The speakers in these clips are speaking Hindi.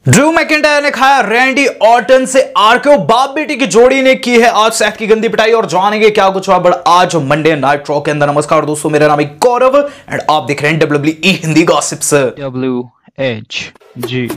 ड्रू मैकिंटायर ने खाया रैंडी ऑर्टन से आरकेओ। बाप बेटी की जोड़ी ने की है आज सेथ की गंदी पिटाई और जानेंगे क्या कुछ हुआ बट आज मंडे नाइट रॉ के अंदर। नमस्कार दोस्तों, मेरा नाम है गौरव एंड आप देख रहे हैं WWE Hindi gossips. WHG।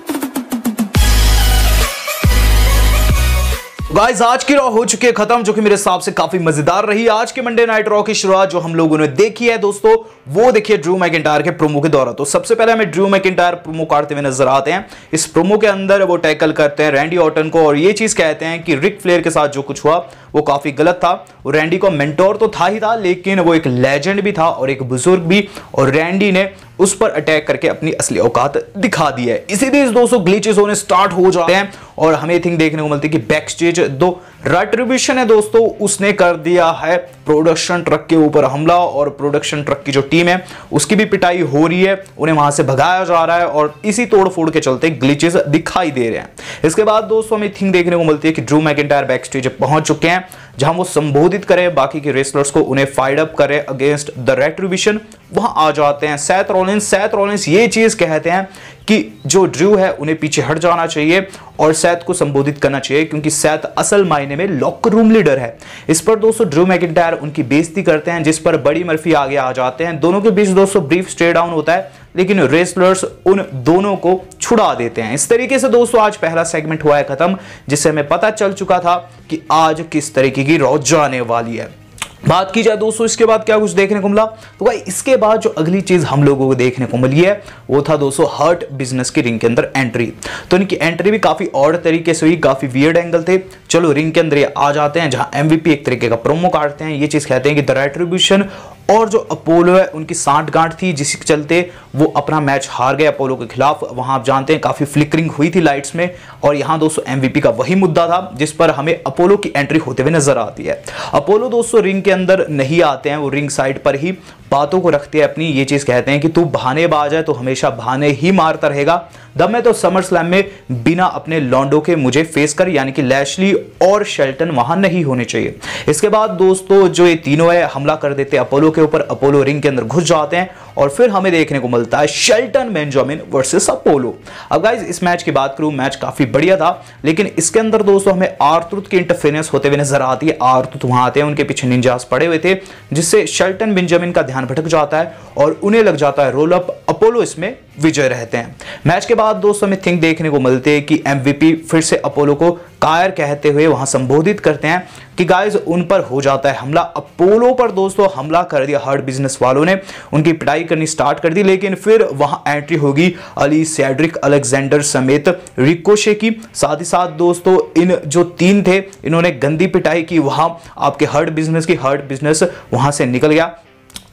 Guys आज की रॉ हो चुकी है खत्म, जो कि मेरे हिसाब से काफी मजेदार रही। आज के मंडे नाइट रॉ की शुरुआत जो हम लोगों ने देखी है दोस्तों, वो देखिए ड्रू मैकिंटायर के प्रोमो के द्वारा। तो सबसे पहले हमें ड्रू मैकिंटायर प्रोमो काटते हुए नजर आते हैं। इस प्रोमो के अंदर वो टैकल करते हैं रैंडी ऑर्टन को और ये चीज कहते हैं कि रिक फ्लेयर के साथ जो कुछ हुआ वो काफी गलत था। वो रैंडी को मेंटोर तो था ही था, लेकिन वो एक लेजेंड भी था और एक बुजुर्ग भी, और रैंडी ने उस पर अटैक करके अपनी असली औकात दिखा दी है। इसी बीच दोस्तों ग्लिचेस होने स्टार्ट हो जाते हैं और हमें थिंग देखने को मिलती है कि बैक स्टेज दो रेट्रिब्यूशन है दोस्तों, उसने कर दिया है प्रोडक्शन ट्रक के ऊपर हमला और प्रोडक्शन ट्रक की जो टीम है उसकी भी पिटाई हो रही है, उन्हें वहां से भगाया जा रहा है और इसी तोड़फोड़ के चलते ग्लिचेस दिखाई दे रहे हैं। इसके बाद दोस्तों हमें थिंग देखने को मिलती है कि ड्रू मैकिंटायर बैक स्टेज पहुंच चुके हैं, जहां वो संबोधित करें बाकी के रेसलर्स को, उन्हें फाइट अप करें अगेंस्ट द रेट्रिब्यूशन। वहां आ जाते हैं सेथ रॉलिंस ये चीज कहते हैं कि जो ड्रू है उन्हें पीछे हट जाना चाहिए और सेथ को संबोधित करना चाहिए, क्योंकि सेथ असल मायने में लॉकर रूम लीडर है। इस पर दोस्तों ड्रू मैकिंटायर उनकी बेइज्जती करते हैं, जिस पर बड़ी मर्फी आगे आ जाते हैं। दोनों के बीच दोस्तों ब्रीफ स्टे डाउन होता है, लेकिन रेसलर्स उन दोनों को छुड़ा देते हैं। इस तरीके से दोस्तों आज पहला सेगमेंट हुआ है खत्म, जिससे हमें पता चल चुका था कि आज किस तरीके की रॉ जाने वाली है। बात की जाए दोस्तों इसके बाद क्या कुछ देखने को मिला, तो भाई इसके बाद जो अगली चीज हम लोगों को देखने को मिली है वो था दोस्तों हर्ट बिजनेस की रिंग के अंदर एंट्री। तो इनकी एंट्री भी काफी और तरीके से हुई, काफी वियर्ड एंगल थे। चलो रिंग के अंदर ये आ जाते हैं, जहां एमवीपी एक तरीके का प्रोमो काटते हैं। ये चीज कहते हैं कि द रेट्रिब्यूशन और जो अपोलो है उनकी सांठगांठ थी, जिसके चलते वो अपना मैच हार गए अपोलो के खिलाफ। वहां आप जानते हैं काफी फ्लिकरिंग हुई थी लाइट्स में, और यहां दोस्तों एमवीपी का वही मुद्दा था जिस पर हमें अपोलो की एंट्री होते हुए नजर आती है। अपोलो दोस्तों रिंग के अंदर नहीं आते हैं, वो रिंग साइड पर ही बातों को रखते हैं अपनी। ये चीज कहते हैं कि तू बहानेबाज है तो हमेशा बहाने ही मारता रहेगा, दम है तो समर स्लैम में बिना अपने लॉन्डो के मुझे फेस कर, यानी कि लैशली और शेल्टन वहां नहीं होने चाहिए। इसके बाद दोस्तों जो ये तीनों है हमला कर देते हैं अपोलो के ऊपर। अपोलो रिंग के अंदर घुस जाते हैं और फिर हमें देखने को मिलता है शेल्टन बेंजामिन वर्सेस अपोलो। अब गाइस इस मैच की बात करूं, मैच काफी बढ़िया था, लेकिन इसके अंदर दोस्तों हमें आर-ट्रूथ की इंटरफेरेंस होते हुए नजर आती है। आर-ट्रूथ वहां आते हैं, उनके पीछे निंजास पड़े हुए थे, जिससे शेल्टन बेंजामिन का ध्यान भटक जाता है और उन्हें लग जाता है रोल अप। अपोलो इसमें विजय रहते हैं। मैच के बाद दोस्तों हमें थिंक देखने को मिलते हैं कि एमवीपी फिर से अपोलो को कायर कहते हुए वहां संबोधित करते हैं कि गाइस उन पर हो जाता है हमला। अपोलो पर दोस्तों हमला कर दिया हर्ट बिजनेस वालों ने, उनकी पिटाई करनी स्टार्ट कर दी, लेकिन फिर वहां एंट्री होगी अली सेड्रिक अलेक्जेंडर समेत रिकोशे की। साथ ही साथ दोस्तों इन जो तीन थे इन्होंने गंदी पिटाई की वहां आपके हर्ट बिजनेस वहां से निकल गया।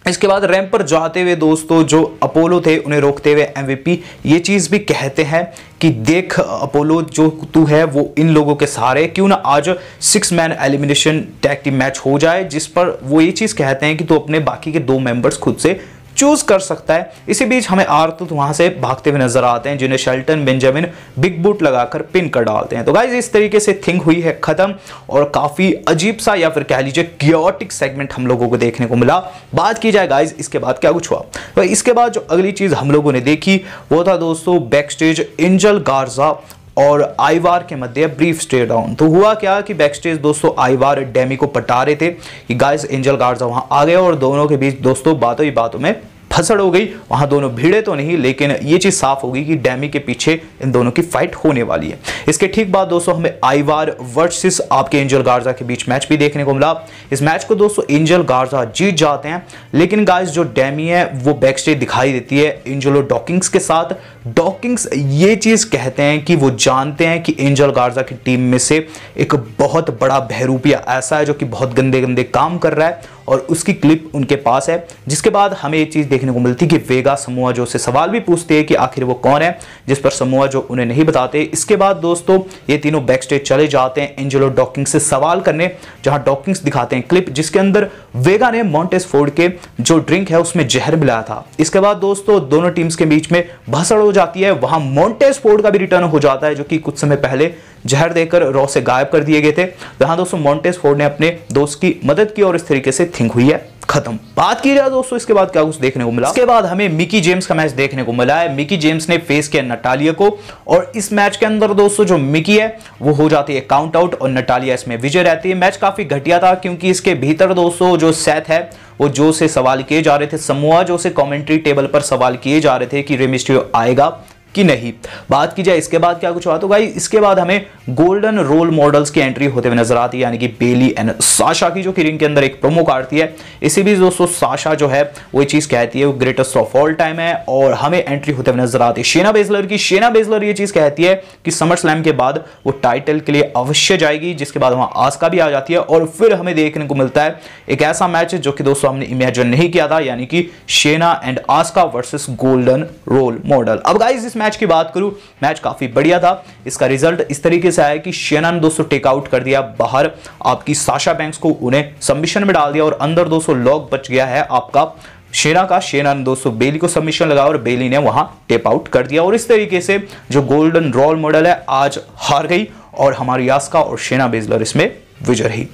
इसके बाद रैंप पर जाते हुए दोस्तों जो अपोलो थे उन्हें रोकते हुए एमवीपी ये चीज भी कहते हैं कि देख अपोलो, जो तू है वो इन लोगों के सहारे, क्यों ना आज 6 man elimination tag team match हो जाए, जिस पर वो ये चीज कहते हैं कि तू अपने बाकी के 2 मेंबर्स खुद से चूज कर सकता है। इसी बीच हमें आर-ट्रूथ वहां से भागते हुए नजर आते हैं, जिन्हें शेल्टन बेंजामिन बिग बूट लगाकर पिन कर डालते हैं। तो गाइस इस तरीके से थिंग हुई है खत्म और काफी अजीब सा या फिर कह लीजिए क्योटिक सेगमेंट हम लोगों को देखने को मिला। बात की जाए गाइस इसके बाद क्या कुछ हुआ, तो इसके बाद जो अगली चीज हम लोगों ने देखी वो था दोस्तों बैक स्टेज एंजल गार्जा और आइवार के मध्य ब्रीफ स्टे डाउन। तो हुआ क्या कि बैकस्टेज दोस्तों आइवार डेमी को पटा रहे थे कि गाइस एंजल गार्जा वहां आ गए और दोनों के बीच दोस्तों बातों ही बातों में फसड़ हो गई। वहां दोनों भिड़े तो नहीं, लेकिन ये चीज साफ होगी कि डेमी के पीछे इन दोनों की फाइट होने वाली है। इसके ठीक बाद दोस्तों हमें आइवार वर्सेस आपके एंजल गार्जा के बीच मैच भी देखने को मिला। इस मैच को दोस्तों एंजल गार्जा जीत जाते हैं, लेकिन गाइस जो डेमी है वो बैक स्टेज दिखाई देती है एंजेलो डॉकिंग्स के साथ। डॉकिंग्स ये चीज कहते हैं कि वो जानते हैं कि एंजल गार्जा की टीम में से एक बहुत बड़ा बहरूपिया ऐसा है जो कि बहुत गंदे गंदे काम कर रहा है और उसकी क्लिप उनके पास है। जिसके बाद हमें ये चीज देखने को मिलती है कि वेगा समोआ जो से सवाल भी पूछते हैं कि आखिर वो कौन है, जिस पर समोआ जो उन्हें नहीं बताते। इसके बाद दोस्तों ये तीनों बैक स्टेज चले जाते हैं एंजेलो डॉकिंग्स से सवाल करने, जहां डॉकिंग्स दिखाते हैं क्लिप जिसके अंदर वेगा ने मॉन्टेस फोर्ड के जो ड्रिंक है उसमें जहर मिलाया था। इसके बाद दोस्तों दोनों टीम्स के बीच में भसड़ हो जाती है। वहां मॉन्टेस फोर्ड का भी रिटर्न हो जाता है, जो कि कुछ समय पहले जहर देकर रॉ से गायब कर दिए गए थे। जहां दोस्तों मॉन्टेस फोर्ड ने अपने दोस्त की मदद की और इस तरीके से थिंक हुई है खत्म। बात की जाए दोस्तों इसके बाद क्या कुछ देखने को मिला, इसके बाद हमें मिकी जेम्स का मैच देखने को मिला है। मिकी जेम्स ने फेस किया नटालिया को और इस मैच के अंदर दोस्तों जो मिकी है वो हो जाती है काउंट आउट और नटालिया इसमें विजय रहती है। मैच काफी घटिया था क्योंकि इसके भीतर दोस्तों जो सेथ है वो जो से सवाल किए जा रहे थे, समूह जो से कमेंट्री टेबल पर सवाल किए जा रहे थे कि रे मिस्टीरियो आएगा कि नहीं। बात की जाए इसके बाद क्या कुछ हुआ, तो भाई इसके बाद हमें गोल्डन रोल मॉडल्स की एंट्री होते हुए नजर आती है, यानी कि बेली एंड साशा की, जो कि रिंग के अंदर एक प्रोमो काटती है। इसी बीच दोस्तों साशा जो है वो चीज कहती है वो ग्रेटेस्ट ऑफ ऑल टाइम है और हमें एंट्री होते हुए नजर आती है शेना बेजलर की। शेना बेजलर ये चीज कहती है कि समर स्लैम के बाद वो टाइटल के लिए अवश्य जाएगी, जिसके बाद वहां आस्का भी आ जाती है और फिर हमें देखने को मिलता है एक ऐसा मैच जो कि दोस्तों हमने इमेजिन नहीं किया था, यानी कि शेना एंड आस्का वर्सेस गोल्डन रोल मॉडल। अब गाइस इस मैच की बात करूं, मैच काफी बढ़िया था। इसका रिजल्ट इस तरीके से आया कि शेना ने दोस्तों टेक आउट कर दिया बाहर आपकी साशा बैंक्स को, उन्हें सबमिशन में डाल दिया और अंदर दोस्तों लॉक बच गया है आपका शेना का। शेना ने दोस्तों बेली को सबमिशन लगाया और बेली ने वहां टेप आउट कर दिया और इस तरीके से जो गोल्डन रोल मॉडल है आज हार गई और हमारी आस्का और शेना बेजलर इसमें विजय रही।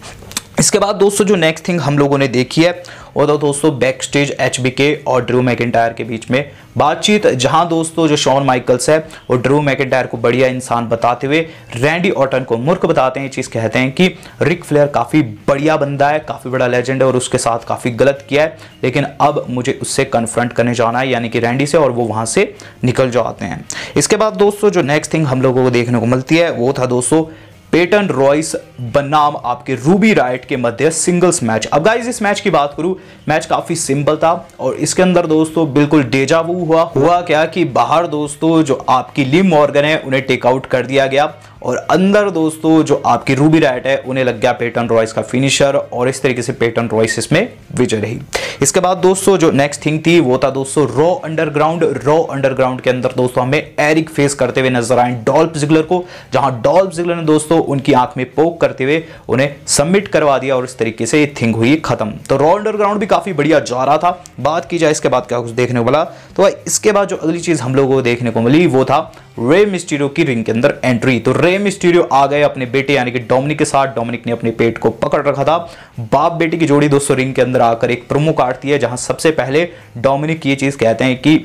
इसके बाद दोस्तों जो नेक्स्ट थिंग हम लोगों ने देखी है वो तो दोस्तों बैक स्टेज एचबीके और ड्रू मैकिंटायर के बीच में बातचीत, जहां दोस्तों जो शॉन माइकल्स है वो ड्रू मैकिंटायर को बढ़िया इंसान बताते हुए रैंडी ऑर्टन को मूर्ख बताते हैं। ये चीज कहते हैं कि रिक फ्लेयर काफी बढ़िया बंदा है, काफी बड़ा लेजेंड है और उसके साथ काफी गलत किया है, लेकिन अब मुझे उससे कन्फ्रंट करने जाना है, यानी कि रैंडी से, और वो वहां से निकल जाते हैं। इसके बाद दोस्तों जो नेक्स्ट थिंग हम लोगों को देखने को मिलती है वो था दोस्तों पेटन रॉयस बनाम आपके रूबी राइट के मध्य सिंगल्स मैच। अब गाइस इस मैच की बात करूं, मैच काफी सिंपल था और इसके अंदर दोस्तों बिल्कुल डेजा वू हुआ क्या कि बाहर दोस्तों जो आपकी लिव मॉर्गन है उन्हें टेक आउट कर दिया गया और अंदर दोस्तों जो आपकी रूबी राइट है उन्हें लग गया पेटन रॉयस का फिनिशर और इस तरीके से पेटन रॉयस इसमें विजय रही। इसके बाद दोस्तों जो नेक्स्ट थिंग थी वो था दोस्तों रॉ अंडरग्राउंड के अंदर दोस्तों हमें एरिक फेस करते हुए नजर आए डॉल्फ जिगलर को, जहां डॉल्फ जिगलर ने दोस्तों उनकी आंख में पोक करते हुए उन्हें सबमिट करवा दिया और इस तरीके से ये थिंग हुई खत्म। तो रॉ अंडरग्राउंड भी काफी बढ़िया जा रहा था। बात की जाए इसके बाद क्या कुछ देखने को मिला, तो इसके बाद जो अगली चीज हम लोगों को देखने को मिली वो था रे मिस्टीरियो की रिंग के अंदर एंट्री। तो रे मिस्टीरियो आ गए अपने बेटे यानी कि डोमिनिक के साथ। डोमिनिक ने अपने पेट को पकड़ रखा था। बाप बेटे की जोड़ी दोस्तों रिंग के अंदर आकर एक प्रोमो काटती है, जहां सबसे पहले डोमिनिक ये चीज कहते हैं कि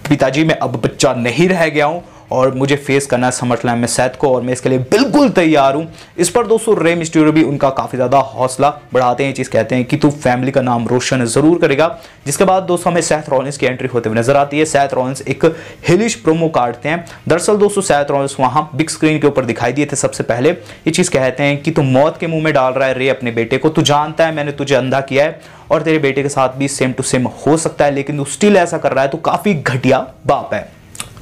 पिताजी मैं अब बच्चा नहीं रह गया हूं और मुझे फेस करना है समरस्लैम में सेथ को और मैं इसके लिए बिल्कुल तैयार हूं। इस पर दोस्तों रे मिस्टीरियो भी उनका काफी ज्यादा हौसला बढ़ाते हैं, ये चीज कहते हैं कि तू फैमिली का नाम रोशन जरूर करेगा। जिसके बाद दोस्तों हमें सेथ रॉलिंस की एंट्री होते हुए नजर आती है। सेथ रॉलिंस एक हिलिश प्रोमो काटते हैं। दरअसल दोस्तों सेथ रॉलिंस वहां बिग स्क्रीन के ऊपर दिखाई दिए थे सबसे पहले। ये चीज कहते हैं कि तू मौत के मुंह में डाल रहा है रे अपने बेटे को, तू जानता है मैंने तुझे अंधा किया है और तेरे बेटे के साथ भी सेम टू सेम हो सकता है, लेकिन तू स्टिल ऐसा कर रहा है, तो काफी घटिया बाप है।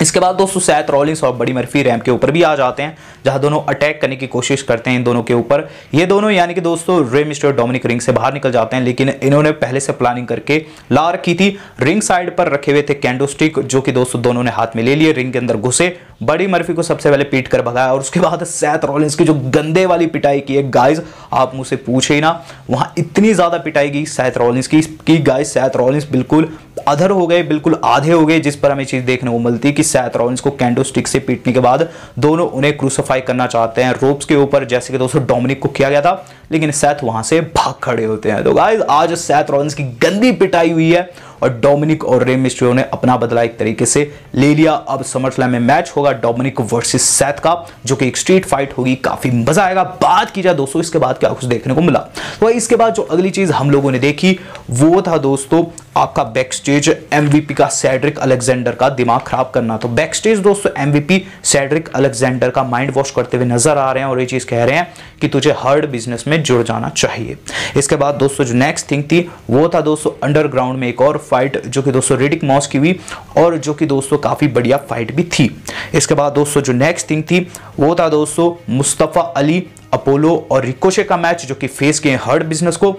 इसके बाद दोस्तों सेथ रॉलिंस और बड़ी मर्फी रैंप के ऊपर भी आ जाते हैं, जहां दोनों अटैक करने की कोशिश करते हैं इन दोनों के ऊपर। ये दोनों यानी कि दोस्तों रे मिस्टीरियो डोमिनिक रिंग से बाहर निकल जाते हैं, लेकिन इन्होंने पहले से प्लानिंग करके ला रखी थी। रिंग साइड पर रखे हुए थे कैंडो स्टिक, जो कि दोस्तों दोनों ने हाथ में ले लिए, रिंग के अंदर घुसे, बड़ी मर्फी को सबसे पहले पीट कर भगाया और उसके बाद सेथ रॉलिंस की जो गंदे वाली पिटाई की है गाइस, आप मुझसे पूछे ही ना, वहां इतनी ज्यादा पिटाई की सेथ रॉलिंस की गाइस, सेथ रॉलिंस बिल्कुल अधर हो गए, बिल्कुल आधे हो गए, जिस पर हमें चीज देखने को मिलती है कि सेथ रॉलिंस को कैंडो स्टिक से पीटने के बाद दोनों उन्हें क्रूसिफाई करना चाहते हैं रोप्स के ऊपर, जैसे कि दोस्तों डोमिनिक को किया गया था, लेकिन सेथ वहां से भाग खड़े होते हैं। तो गाइस आज सेथ रॉलिंस की गंदी पिटाई हुई है और डोमिनिक और रे मिस्टीरियो ने अपना बदला एक तरीके से ले लिया। अब समरस्लैम में मैच होगा डोमिनिक वर्सेस सेथ का, जो कि एक स्ट्रीट फाइट होगी, काफी मजा आएगा। बात की जाए दोस्तों इसके बाद क्या कुछ देखने को मिला, तो इसके बाद जो अगली चीज हम लोगों ने देखी वो था दोस्तों आपका बैक स्टेज एमवीपी का सेड्रिक अलेक्जेंडर का दिमाग खराब करना। तो बैक स्टेज दोस्तों एमवीपी सेड्रिक अलेक्जेंडर का माइंड वॉश करते हुए नजर आ रहे हैं और ये चीज कह रहे हैं कि तुझे हर्ड बिजनेस में जुड़ जाना चाहिए। इसके बाद दोस्तों जो नेक्स्ट थिंग थी वो था दोस्तों अंडरग्राउंड में एक और फाइट, जो कि दोस्तों रिडिक मॉस की हुई और जो कि दोस्तों काफी बढ़िया फाइट भी थी। इसके बाद दोस्तों जो नेक्स्ट थिंग थी वो था दोस्तों मुस्तफा अली, अपोलो और रिकोशे का मैच, जो कि फेस किए हर्ड बिजनेस को।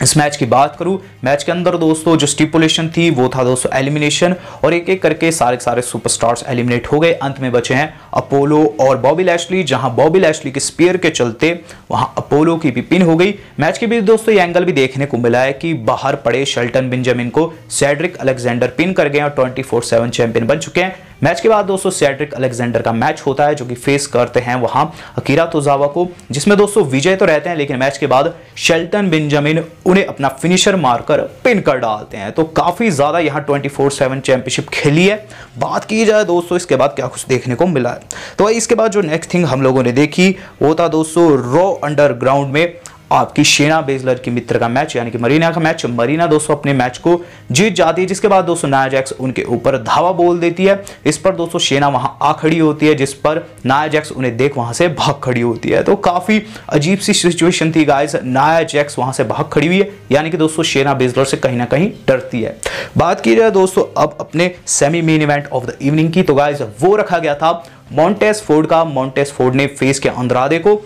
इस मैच की बात करूं, मैच के अंदर दोस्तों जो स्टिपुलेशन थी वो था दोस्तों एलिमिनेशन और एक एक करके सारे सुपरस्टार्स एलिमिनेट हो गए। अंत में बचे हैं अपोलो और बॉबी लैशली, जहां बॉबी लैशली के स्पीयर के चलते वहां अपोलो की भी पिन हो गई। मैच के बीच दोस्तों ये एंगल भी देखने को मिला है कि बाहर पड़े शेल्टन बेंजामिन को सेड्रिक अलेक्जेंडर पिन कर गए और 24/7 चैंपियन बन चुके हैं। मैच के बाद दोस्तों सेड्रिक अलेक्जेंडर का मैच होता है जो कि फेस करते हैं वहां अकीरा तोजावा को, जिसमें दोस्तों विजय तो रहते हैं लेकिन मैच के बाद शेल्टन बेंजामिन उन्हें अपना फिनिशर मारकर पिन कर डालते हैं। तो काफी ज्यादा यहां 24/7 चैंपियनशिप खेली है। बात की जाए दोस्तों इसके बाद क्या कुछ देखने को मिला है, तो इसके बाद जो नेक्स्ट थिंग हम लोगों ने देखी वो था दोस्तों रॉ अंडरग्राउंड में आपकी शेना बेजलर की मित्र का मैच यानी कि मरीना का मैच। मरीना दोस्तों अपने मैच को जीत जाती है, जिसके बाद दोस्तों नाया जैक्स उनके ऊपर धावा बोल देती है। इस पर दोस्तों शेना वहां आ खड़ी होती है, जिस पर नाया जैक्स उन्हें देख वहां से भाग खड़ी होती है। तो काफी अजीब सी सिचुएशन थी गाइस, नाया जैक्स वहां से भाग खड़ी हुई है यानी कि दोस्तों शेना बेजलर से कहीं ना कहीं डरती है। बात की जाए दोस्तों अब अपने semi main event of the evening की, तो गाइस वो रखा गया था मॉन्टेज फोर्ड का। मॉन्टेज फोर्ड ने फेस किया अंद्रादे को।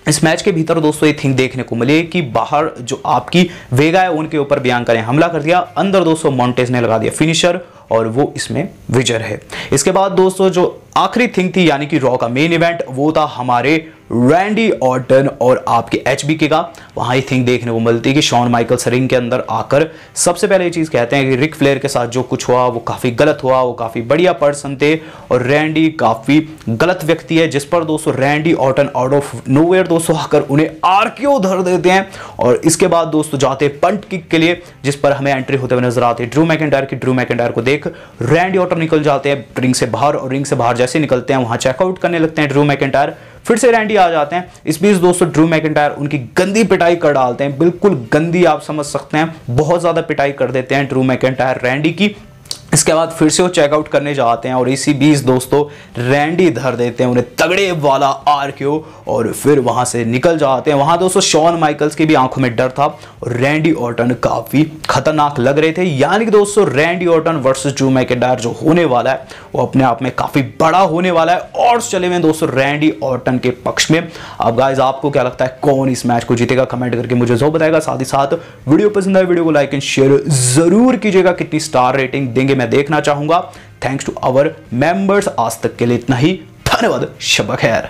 इस मैच के भीतर दोस्तों ये थिंग देखने को मिले कि बाहर जो आपकी वेगा है उनके ऊपर बियांका ने हमला कर दिया, अंदर दोस्तों मॉन्टेज ने लगा दिया फिनिशर और वो इसमें विजय है। इसके बाद दोस्तों जो आखिरी थिंग थी यानी कि रॉ का मेन इवेंट वो था हमारे रैंडी ऑर्टन और आपके एचबीके का। वहां ये थिंग देखने को मिलती है कि शॉन माइकल्स रिंग के अंदर आकर सबसे पहले ये चीज कहते हैं कि रिक फ्लेयर के साथ जो कुछ हुआ वो काफी गलत हुआ, वो काफी बढ़िया पर्सन थे और रैंडी काफी गलत व्यक्ति है, जिस पर दोस्तों Randy Orton out of nowhere दोस्तों आकर उन्हें आरक्यू धर देते हैं। और इसके बाद दोस्तों जाते पंट किक के लिए, जिस पर हमें एंट्री होते हुए नजर आते हैं ड्रू मैकिंटायर की। ड्रू मैकिंटायर को देख रैंडी ऑर्टन निकल जाते हैं रिंग से बाहर और रिंग से बाहर जैसे निकलते हैं वहां चेकआउट करने लगते हैं ड्रू मैकिंटायर। फिर से रैंडी आ जाते हैं। इस बीच दोस्तों ड्रू मैकिंटायर उनकी गंदी पिटाई कर डालते हैं, बिल्कुल गंदी आप समझ सकते हैं, बहुत ज्यादा पिटाई कर देते हैं ड्रू मैकिंटायर रैंडी की। इसके बाद फिर से वो चेकआउट करने जाते हैं और इसी बीच दोस्तों रैंडी धर देते हैं उन्हें तगड़े वाला आरक्यू और फिर वहां से निकल जाते हैं। वहां दोस्तों शॉन माइकल्स की भी आंखों में डर था और रैंडी ऑर्टन काफी खतरनाक लग रहे थे। यानी कि दोस्तों Randy Orton versus Drew McIntyre जो होने वाला है वो अपने आप में काफी बड़ा होने वाला है। और चले हुए दोस्तों रैंडी ऑर्टन के पक्ष में। अब गाइस आपको क्या लगता है कौन इस मैच को जीतेगा, कमेंट करके मुझे जरूर बताएगा। साथ ही साथ वीडियो पसंद आए वीडियो को लाइक एंड शेयर जरूर कीजिएगा। कितनी स्टार रेटिंग देंगे मैं देखना चाहूंगा। Thanks to our members. आज तक के लिए इतना ही, धन्यवाद, शब खैर।